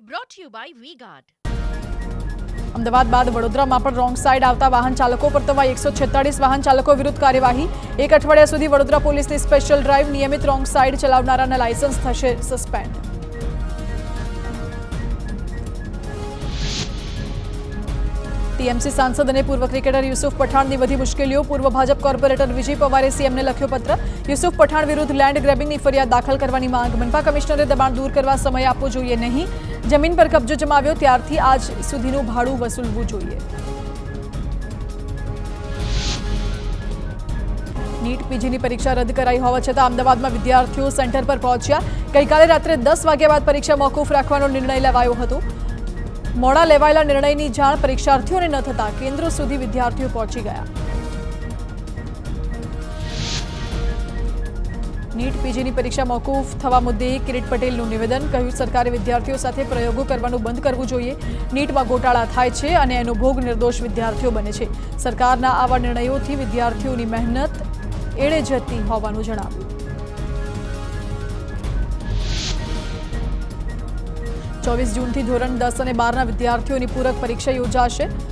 brought to you by V-Guard. Ahmedabad બાદ વડોદરામાં પણ રોંગ સાઈડ આવતા વાહન ચાલકો પર તવાઈ 146 વાહન ચાલકો વિરુદ્ધ કાર્યવાહી 1 અઠવાડિયા સુધી વડોદરા પોલીસની સ્પેશિયલ ડ્રાઈવ નિયમિત રોંગ સાઈડ ચલાવનારાના લાયસન્સ થશે સસ્પેન્ડ ટીએમસી સાંસદ અને પૂર્વ ક્રિકેટર યુસુફ પઠાણની વધી મુશ્કેલીઓ પૂર્વ ભાજપ કોર્પોરેટર વિજય પવારે સીએમને લખ્યો પત્ર યુસુફ પઠાણ વિરુદ્ધ લેન્ડ ગ્રેબિંગની ફરિયાદ દાખલ કરવાની માંગ મનપા કમિશનરે દબાણ દૂર કરવા સમય આપવો જોઈએ નહીં જમીન પર કબજો જમાવ્યો ત્યારથી આજ સુધીનું ભાડું વસૂલવું જોઈએ નીટ પીજીની પરીક્ષા રદ કરાઈ હોવા છતાં અમદાવાદમાં વિદ્યાર્થીઓ સેન્ટર પર પહોંચ્યા ગઈકાલે રાત્રે 10 વાગ્યા બાદ પરીક્ષા મોકૂફ રાખવાનો નિર્ણય લેવાયો હતો મોડા લેવાયેલા નિર્ણયની જાણ પરીક્ષાર્થીઓને ન થતા કેન્દ્રો સુધી વિદ્યાર્થીઓ પહોંચી ગયા નીટ પીજીની પરીક્ષા મોકૂફ થવા મુદ્દે કિરીટ પટેલનું નિવેદન કહ્યું સરકારે વિદ્યાર્થીઓ સાથે પ્રયોગો કરવાનું બંધ કરવું જોઈએ નીટમાં ગોટાળા થાય છે અને એનો ભોગ નિર્દોષ વિદ્યાર્થીઓ બને છે સરકારના આવા નિર્ણયોથી વિદ્યાર્થીઓની મહેનત એળે જતી હોવાનું જણાવ્યું 24 જૂનથી ધોરણ 10 અને 12ના વિદ્યાર્થીઓની પૂરક પરીક્ષા યોજાશે